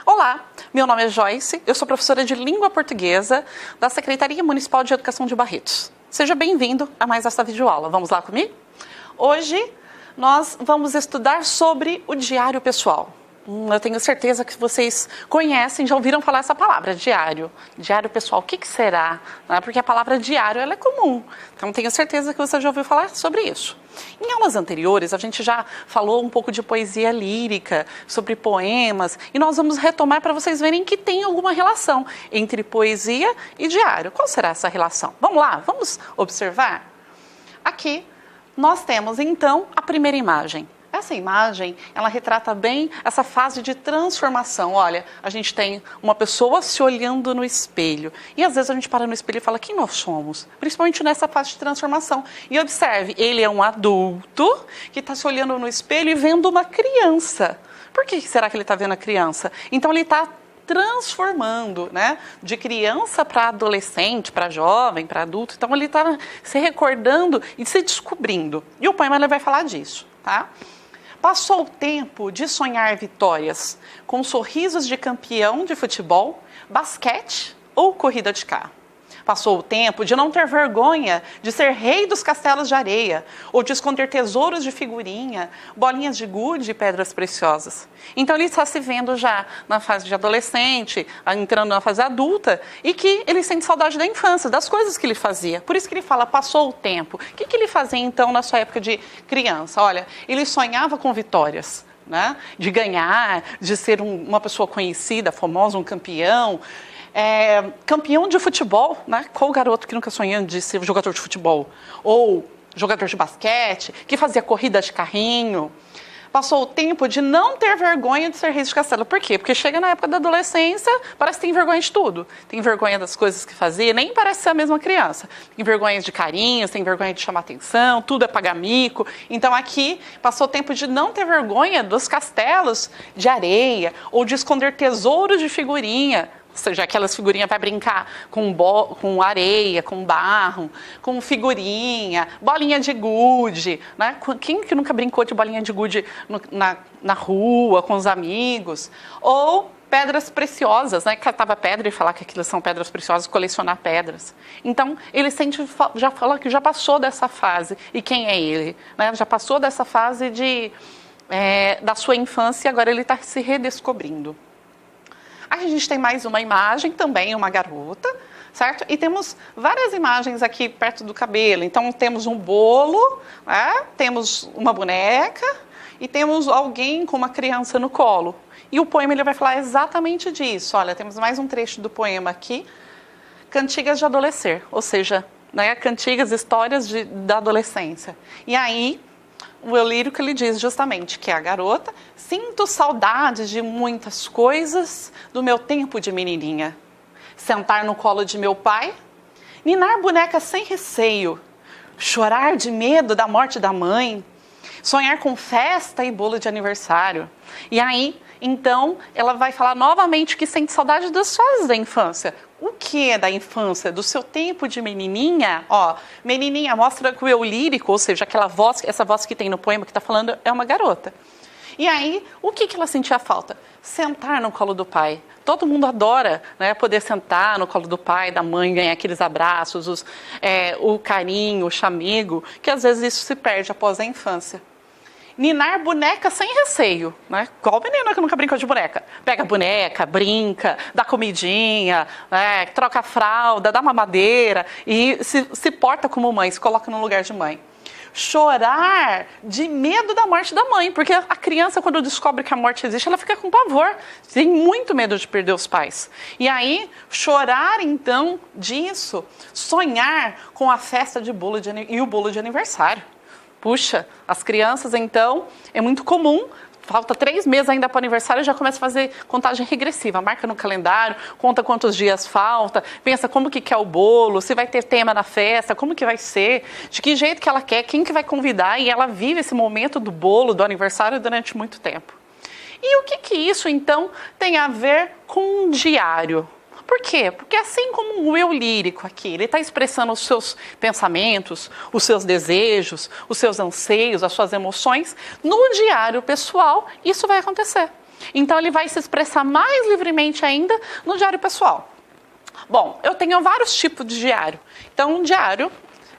Olá, meu nome é Joyce, eu sou professora de Língua Portuguesa da Secretaria Municipal de Educação de Barretos. Seja bem-vindo a mais essa videoaula. Vamos lá comigo? Hoje nós vamos estudar sobre o diário pessoal. Eu tenho certeza que vocês conhecem, já ouviram falar essa palavra, diário. Diário pessoal, o que será? Porque a palavra diário ela é comum, então tenho certeza que você já ouviu falar sobre isso. Em aulas anteriores, a gente já falou um pouco de poesia lírica, sobre poemas, e nós vamos retomar para vocês verem que tem alguma relação entre poesia e diário. Qual será essa relação? Vamos lá, vamos observar? Aqui nós temos, então, a primeira imagem. Essa imagem, ela retrata bem essa fase de transformação. Olha, a gente tem uma pessoa se olhando no espelho. E às vezes a gente para no espelho e fala, quem nós somos? Principalmente nessa fase de transformação. E observe, ele é um adulto que está se olhando no espelho e vendo uma criança. Por que será que ele está vendo a criança? Então ele está transformando, né? De criança para adolescente, para jovem, para adulto. Então ele está se recordando e se descobrindo. E o poema ele vai falar disso, tá? Passou o tempo de sonhar vitórias com sorrisos de campeão de futebol, basquete ou corrida de carro. Passou o tempo de não ter vergonha de ser rei dos castelos de areia ou de esconder tesouros de figurinha, bolinhas de gude e pedras preciosas. Então ele está se vendo já na fase de adolescente, entrando na fase adulta e que ele sente saudade da infância, das coisas que ele fazia. Por isso que ele fala, passou o tempo. O que ele fazia então na sua época de criança? Olha, ele sonhava com vitórias. Né? De ganhar, de ser uma pessoa conhecida, famosa, um campeão. Campeão de futebol, né? Qual garoto que nunca sonhou de ser jogador de futebol? Ou jogador de basquete, que fazia corrida de carrinho. Passou o tempo de não ter vergonha de ser rei de castelo. Por quê? Porque chega na época da adolescência, parece que tem vergonha de tudo. Tem vergonha das coisas que fazia, nem parece ser a mesma criança. Tem vergonha de carinhos, tem vergonha de chamar atenção, tudo é pagar mico. Então aqui, passou o tempo de não ter vergonha dos castelos de areia ou de esconder tesouros de figurinha. Ou seja, aquelas figurinhas vai brincar com areia, com barro, com figurinha, bolinha de gude, né? Quem que nunca brincou de bolinha de gude na rua, com os amigos? Ou pedras preciosas, né? Catava pedra e falar que aquilo são pedras preciosas, colecionar pedras. Então, ele já fala que já passou dessa fase. E quem é ele? Né? Já passou dessa fase da sua infância e agora ele está se redescobrindo. Aí a gente tem mais uma imagem, também uma garota, certo? E temos várias imagens aqui perto do cabelo. Então, temos um bolo, né? Temos uma boneca e temos alguém com uma criança no colo. E o poema ele vai falar exatamente disso. Olha, temos mais um trecho do poema aqui. Cantigas de adolescer, ou seja, né? Cantigas, histórias da adolescência. E aí, o eu lírico ele diz justamente que é a garota, sinto saudades de muitas coisas do meu tempo de menininha. Sentar no colo de meu pai, ninar boneca sem receio, chorar de medo da morte da mãe, sonhar com festa e bolo de aniversário. E aí, então, ela vai falar novamente que sente saudade das fases da infância. O que é da infância? Do seu tempo de menininha? Ó, menininha mostra que o eu lírico, ou seja, essa voz que tem no poema que está falando é uma garota. E aí, o que ela sentia falta? Sentar no colo do pai. Todo mundo adora, né, poder sentar no colo do pai, da mãe, ganhar aqueles abraços, o carinho, o chamego, que às vezes isso se perde após a infância. Ninar boneca sem receio, né? Qual menina que nunca brincou de boneca? Pega a boneca, brinca, dá comidinha, né? Troca a fralda, dá mamadeira e se porta como mãe, se coloca no lugar de mãe. Chorar de medo da morte da mãe, porque a criança, quando descobre que a morte existe, ela fica com pavor, tem muito medo de perder os pais. E aí, chorar então disso, sonhar com a festa de bolo e o bolo de aniversário. Puxa, as crianças, então, é muito comum, falta 3 meses ainda para o aniversário, já começa a fazer contagem regressiva, marca no calendário, conta quantos dias falta, pensa como que quer o bolo, se vai ter tema na festa, como que vai ser, de que jeito que ela quer, quem que vai convidar, e ela vive esse momento do bolo, do aniversário durante muito tempo. E o que isso, então, tem a ver com um diário? Por quê? Porque assim como o eu lírico aqui, ele está expressando os seus pensamentos, os seus desejos, os seus anseios, as suas emoções, no diário pessoal isso vai acontecer. Então, ele vai se expressar mais livremente ainda no diário pessoal. Bom, eu tenho vários tipos de diário. Então, um diário,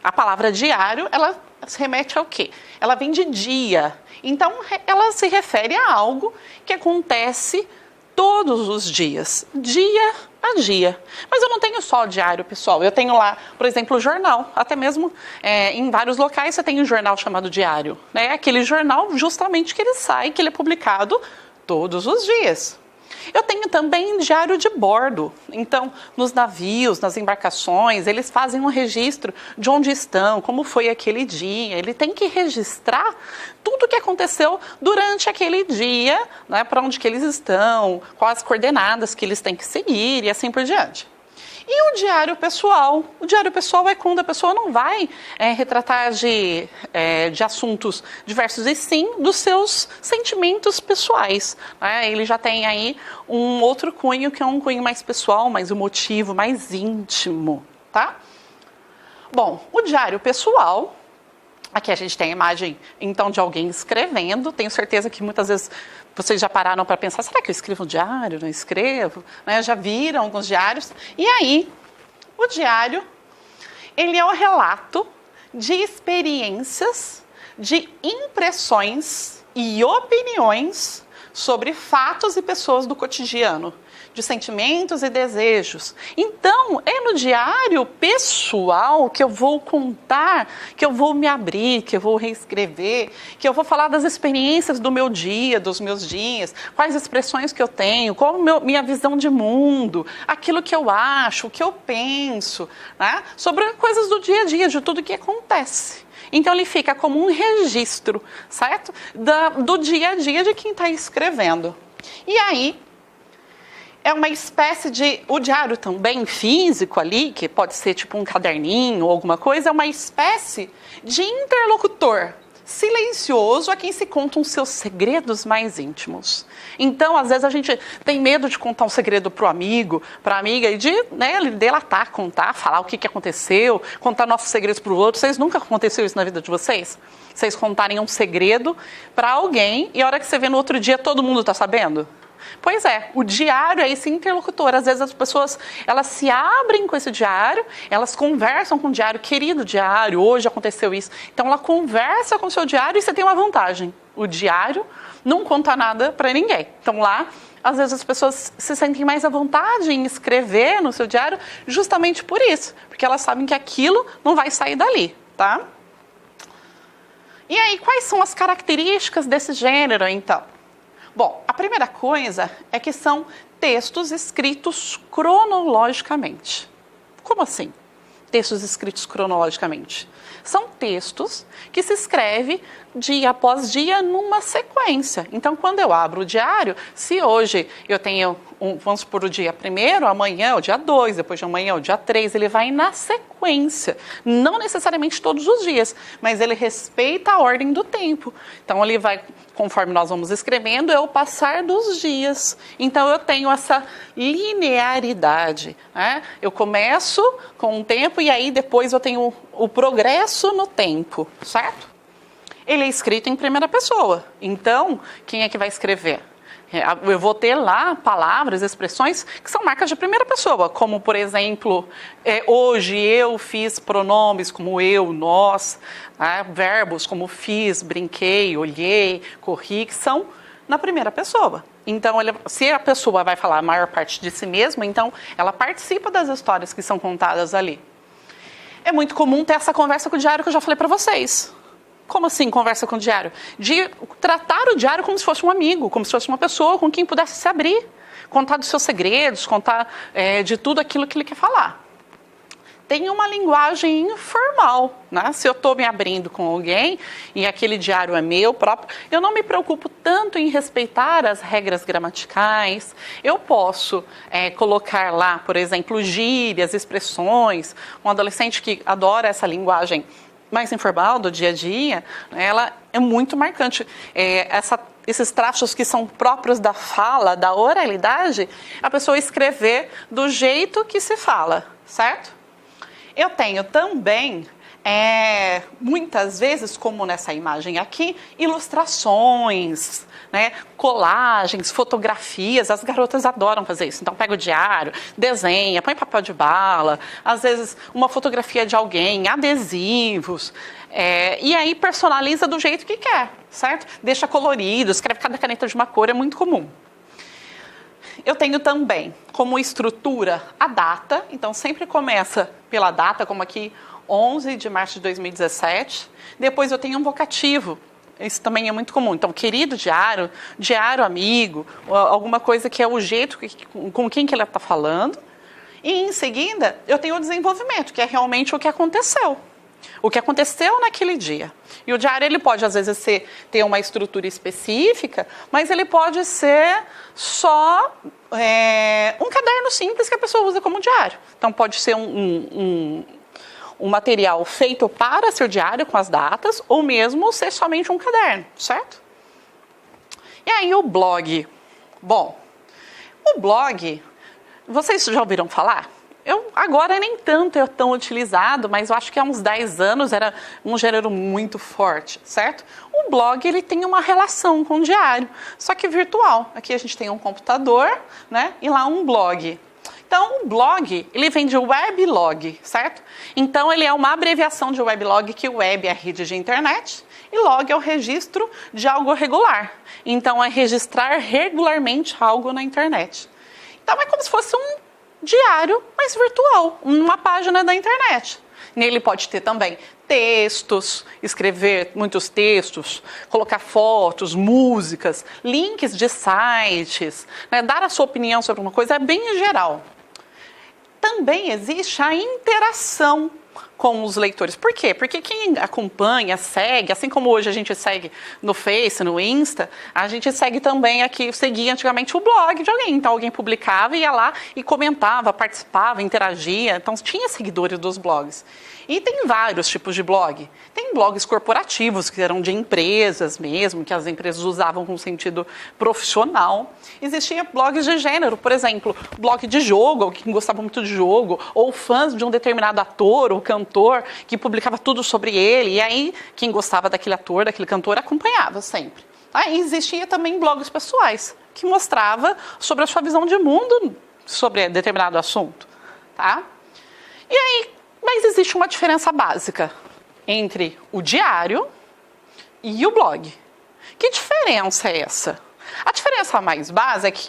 a palavra diário, ela se remete ao quê? Ela vem de dia. Então, ela se refere a algo que acontece todos os dias, dia a dia. Mas eu não tenho só diário, pessoal. Eu tenho lá, por exemplo, o jornal. Até mesmo em vários locais você tem um jornal chamado diário. Né? Aquele jornal justamente que ele sai, que ele é publicado todos os dias. Eu tenho também diário de bordo. Então, nos navios, nas embarcações, eles fazem um registro de onde estão, como foi aquele dia. Ele tem que registrar tudo o que aconteceu durante aquele dia, né, para onde que eles estão, quais as coordenadas que eles têm que seguir e assim por diante. E o diário pessoal? O diário pessoal é quando a pessoa não vai retratar de assuntos diversos, e sim dos seus sentimentos pessoais. Né? Ele já tem aí um outro cunho, que é um cunho mais pessoal, mais emotivo, mais íntimo. Tá? Bom, o diário pessoal... Aqui a gente tem a imagem, então, de alguém escrevendo. Tenho certeza que muitas vezes vocês já pararam para pensar, será que eu escrevo um diário? Não escrevo? Né? Já viram alguns diários? E aí, o diário, ele é o relato de experiências, de impressões e opiniões sobre fatos e pessoas do cotidiano, de sentimentos e desejos. Então, é no diário pessoal que eu vou contar, que eu vou me abrir, que eu vou reescrever, que eu vou falar das experiências do meu dia, dos meus dias, quais expressões que eu tenho, qual a minha visão de mundo, aquilo que eu acho, o que eu penso, né? Sobre coisas do dia a dia, de tudo que acontece. Então, ele fica como um registro, certo? Do dia a dia de quem está escrevendo. E aí, é uma espécie de... O diário também físico ali, que pode ser tipo um caderninho ou alguma coisa, é uma espécie de interlocutor silencioso a quem se contam os seus segredos mais íntimos. Então, às vezes, a gente tem medo de contar um segredo para o amigo, para a amiga, e de delatar, contar, falar o que aconteceu, contar nossos segredos para o outro. Vocês nunca aconteceu isso na vida de vocês? Vocês contarem um segredo para alguém e a hora que você vê no outro dia, todo mundo está sabendo? Pois é, o diário é esse interlocutor. Às vezes as pessoas, elas se abrem com esse diário, elas conversam com o diário, querido diário, hoje aconteceu isso. Então ela conversa com o seu diário e você tem uma vantagem. O diário não conta nada para ninguém. Então lá, às vezes as pessoas se sentem mais à vontade em escrever no seu diário justamente por isso. Porque elas sabem que aquilo não vai sair dali, tá? E aí, quais são as características desse gênero, então? Bom, a primeira coisa é que são textos escritos cronologicamente. Como assim? Textos escritos cronologicamente? São textos que se escreve dia após dia numa sequência. Então, quando eu abro o diário, se hoje eu tenho, vamos supor, o dia 1º, amanhã é o dia 2, depois de amanhã é o dia 3, ele vai na sequência. Não necessariamente todos os dias, mas ele respeita a ordem do tempo. Então, ele vai, conforme nós vamos escrevendo, é o passar dos dias. Então, eu tenho essa linearidade. Né? Eu começo com um tempo e aí depois eu tenho o progresso no tempo, certo? Ele é escrito em primeira pessoa. Então, quem é que vai escrever? Eu vou ter lá palavras, expressões que são marcas de primeira pessoa, como, por exemplo, hoje eu fiz, pronomes como eu, nós, verbos como fiz, brinquei, olhei, corri, que são na primeira pessoa. Então, se a pessoa vai falar a maior parte de si mesma, então ela participa das histórias que são contadas ali. É muito comum ter essa conversa com o diário que eu já falei para vocês. Como assim, conversa com o diário? De tratar o diário como se fosse um amigo, como se fosse uma pessoa com quem pudesse se abrir, contar dos seus segredos, contar de tudo aquilo que ele quer falar. Tem uma linguagem informal, né? Se eu estou me abrindo com alguém e aquele diário é meu próprio, eu não me preocupo tanto em respeitar as regras gramaticais. Eu posso colocar lá, por exemplo, gírias, expressões. Um adolescente que adora essa linguagem mais informal do dia a dia, ela é muito marcante. Esses traços que são próprios da fala, da oralidade, a pessoa escrever do jeito que se fala, certo? Eu tenho também muitas vezes, como nessa imagem aqui, ilustrações, né, colagens, fotografias. As garotas adoram fazer isso. Então pega o diário, desenha, põe papel de bala, às vezes uma fotografia de alguém, adesivos, e aí personaliza do jeito que quer, certo? Deixa colorido, escreve cada caneta de uma cor, é muito comum. Eu tenho também como estrutura a data, então sempre começa pela data, como aqui 11 de março de 2017. Depois eu tenho um vocativo, isso também é muito comum. Então, querido diário, diário amigo, alguma coisa que é o jeito com quem que ela está falando. E em seguida eu tenho o desenvolvimento, que é realmente o que aconteceu. O que aconteceu naquele dia. E o diário ele pode, às vezes, ter uma estrutura específica, mas ele pode ser só um caderno simples que a pessoa usa como diário. Então, pode ser um material feito para ser diário com as datas, ou mesmo ser somente um caderno, certo? E aí o blog. Bom, o blog, vocês já ouviram falar? Agora nem tanto é tão utilizado, mas eu acho que há uns 10 anos era um gênero muito forte, certo? O blog ele tem uma relação com o diário, só que virtual. Aqui a gente tem um computador, né? E lá um blog. Então, o blog, ele vem de weblog, certo? Então, ele é uma abreviação de weblog, que web é a rede de internet, e log é o registro de algo regular. Então, é registrar regularmente algo na internet. Então, é como se fosse um diário, mas virtual, uma página da internet. Nele pode ter também textos, escrever muitos textos, colocar fotos, músicas, links de sites, né? Dar a sua opinião sobre uma coisa é bem geral. Também existe a interação com os leitores. Por quê? Porque quem acompanha, segue, assim como hoje a gente segue no Face, no Insta, a gente segue também aqui, seguia antigamente o blog de alguém. Então alguém publicava, ia lá e comentava, participava, interagia. Então tinha seguidores dos blogs. E tem vários tipos de blog. Tem blogs corporativos, que eram de empresas mesmo, que as empresas usavam com sentido profissional. Existia blogs de gênero, por exemplo, blog de jogo, quem gostava muito de jogo, ou fãs de um determinado ator ou cantor, que publicava tudo sobre ele. E aí, quem gostava daquele ator, daquele cantor, acompanhava sempre. Aí existia também blogs pessoais, que mostrava sobre a sua visão de mundo sobre determinado assunto. Tá? E aí, mas existe uma diferença básica entre o diário e o blog. Que diferença é essa? A diferença mais básica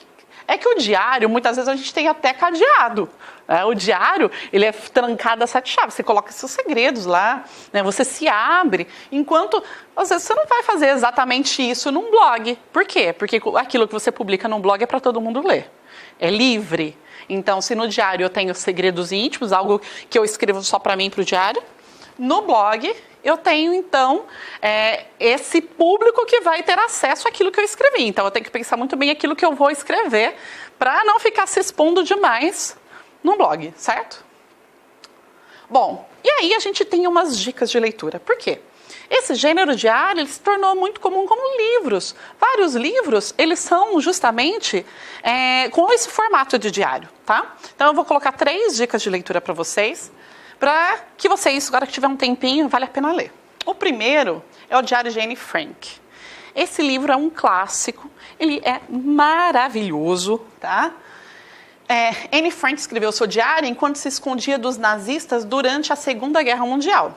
é que o diário, muitas vezes a gente tem até cadeado. Né? O diário, ele é trancado a 7 chaves. Você coloca seus segredos lá, né? Você se abre, enquanto, às vezes, você não vai fazer exatamente isso num blog. Por quê? Porque aquilo que você publica num blog é para todo mundo ler. É livre. Então, se no diário eu tenho segredos íntimos, algo que eu escrevo só para mim, para o diário, no blog eu tenho, então, esse público que vai ter acesso àquilo que eu escrevi. Então, eu tenho que pensar muito bem aquilo que eu vou escrever para não ficar se expondo demais no blog, certo? Bom, e aí a gente tem umas dicas de leitura. Por quê? Esse gênero diário ele se tornou muito comum como livros. Vários livros, eles são justamente com esse formato de diário, tá? Então, eu vou colocar 3 dicas de leitura para vocês que vocês, agora que tiver um tempinho, vale a pena ler. O primeiro é o Diário de Anne Frank. Esse livro é um clássico, ele é maravilhoso, tá? Anne Frank escreveu seu diário enquanto se escondia dos nazistas durante a Segunda Guerra Mundial.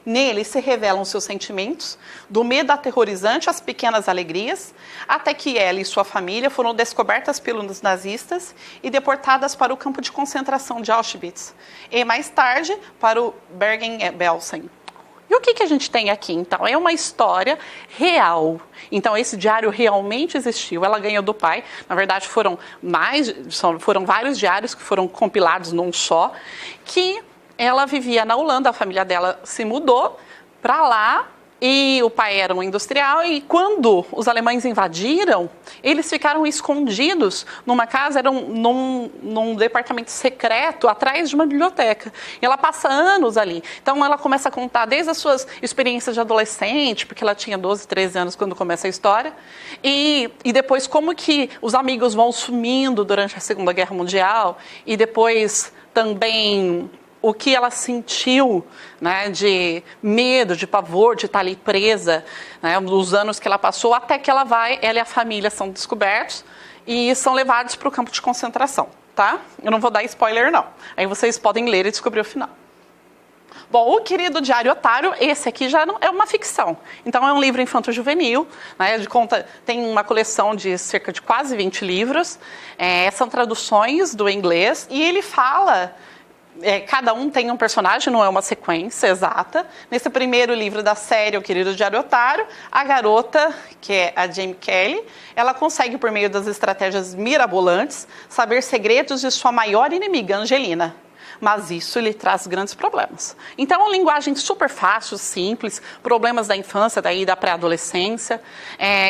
Nele se revelam seus sentimentos, do medo aterrorizante às pequenas alegrias, até que ela e sua família foram descobertas pelos nazistas e deportadas para o campo de concentração de Auschwitz, e mais tarde para o Bergen-Belsen. E o que a gente tem aqui, então? É uma história real. Então, esse diário realmente existiu. Ela ganhou do pai. Na verdade, foram vários diários que foram compilados num só, que ela vivia na Holanda, a família dela se mudou para lá e o pai era um industrial e quando os alemães invadiram, eles ficaram escondidos numa casa, num departamento secreto atrás de uma biblioteca. E ela passa anos ali. Então ela começa a contar desde as suas experiências de adolescente, porque ela tinha 12, 13 anos quando começa a história, e depois como que os amigos vão sumindo durante a Segunda Guerra Mundial e depois também o que ela sentiu, né, de medo, de pavor, de estar ali presa, né, os anos que ela passou, até que ela e a família são descobertos e são levados para o campo de concentração, tá? Eu não vou dar spoiler, não. Aí vocês podem ler e descobrir o final. Bom, o Querido Diário Otário, esse aqui já não é uma ficção. Então, é um livro infanto-juvenil, né, tem uma coleção de cerca de quase 20 livros, são traduções do inglês, e ele fala... cada um tem um personagem, não é uma sequência exata. Nesse primeiro livro da série, O Querido Diário Otário, a garota, que é a Jamie Kelly, ela consegue, por meio das estratégias mirabolantes, saber segredos de sua maior inimiga, Angelina. Mas isso lhe traz grandes problemas. Então, é uma linguagem super fácil, simples, problemas da infância, daí da pré-adolescência.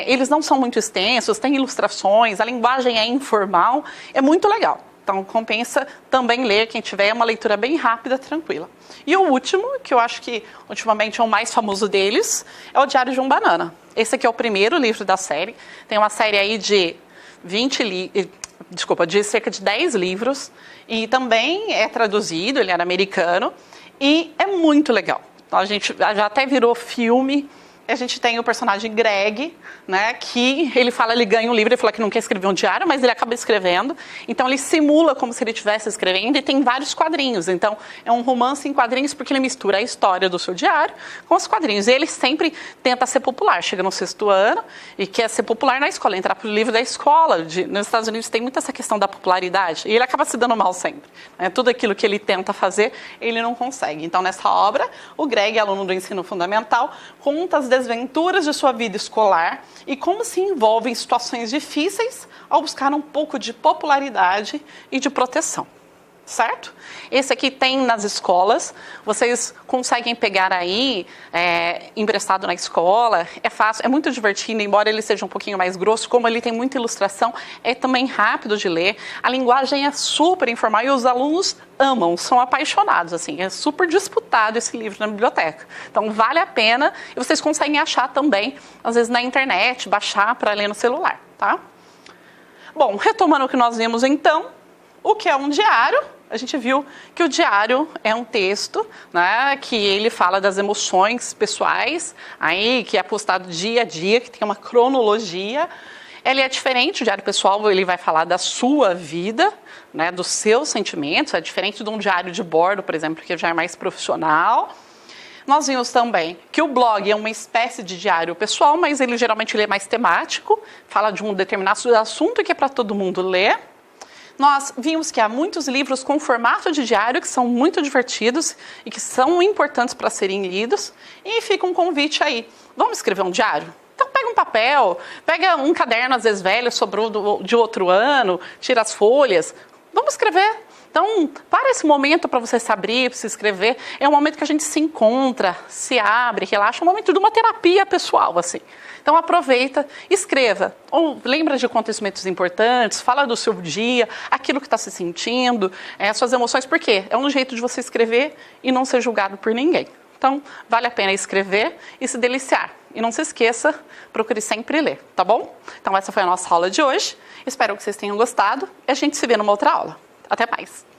Eles não são muito extensos, tem ilustrações, a linguagem é informal, é muito legal. Então, compensa também ler, quem tiver, uma leitura bem rápida, tranquila. E o último, que eu acho que ultimamente é o mais famoso deles, é o Diário de um Banana. Esse aqui é o primeiro livro da série. Tem uma série aí de de cerca de 10 livros. E também é traduzido, ele era americano. E é muito legal. Então, a gente já até virou filme. A gente tem o personagem Greg, né, que ele ganha um livro, ele fala que não quer escrever um diário, mas ele acaba escrevendo. Então, ele simula como se ele estivesse escrevendo e tem vários quadrinhos. Então, é um romance em quadrinhos porque ele mistura a história do seu diário com os quadrinhos. E ele sempre tenta ser popular. Chega no 6º ano e quer ser popular na escola, entrar para o livro da escola. Nos Estados Unidos tem muito essa questão da popularidade. E ele acaba se dando mal sempre. Tudo aquilo que ele tenta fazer, ele não consegue. Então, nessa obra, o Greg, aluno do ensino fundamental, conta as desventuras de sua vida escolar e como se envolve em situações difíceis ao buscar um pouco de popularidade e de proteção, certo? Esse aqui tem nas escolas, vocês conseguem pegar aí, emprestado na escola, é fácil, é muito divertido, embora ele seja um pouquinho mais grosso, como ele tem muita ilustração, é também rápido de ler, a linguagem é super informal e os alunos amam, são apaixonados, assim, é super disputado esse livro na biblioteca. Então, vale a pena e vocês conseguem achar também, às vezes na internet, baixar para ler no celular, tá? Bom, retomando o que nós vimos então, o que é um diário? A gente viu que o diário é um texto, né, que ele fala das emoções pessoais, aí, que é postado dia a dia, que tem uma cronologia. Ele é diferente, o diário pessoal ele vai falar da sua vida, né, dos seus sentimentos, é diferente de um diário de bordo, por exemplo, que já é mais profissional. Nós vimos também que o blog é uma espécie de diário pessoal, mas ele geralmente é mais temático, fala de um determinado assunto que é para todo mundo ler. Nós vimos que há muitos livros com formato de diário que são muito divertidos e que são importantes para serem lidos. E fica um convite aí. Vamos escrever um diário? Então pega um papel, pega um caderno às vezes velho, sobrou de outro ano, tira as folhas. Vamos escrever. Então, para esse momento para você se abrir, para se escrever, é um momento que a gente se encontra, se abre, relaxa, é um momento de uma terapia pessoal, assim. Então, aproveita, escreva. Ou lembra de acontecimentos importantes, fala do seu dia, aquilo que está se sentindo, suas emoções, por quê? É um jeito de você escrever e não ser julgado por ninguém. Então, vale a pena escrever e se deliciar. E não se esqueça, procure sempre ler, tá bom? Então, essa foi a nossa aula de hoje. Espero que vocês tenham gostado e a gente se vê numa outra aula. Até mais!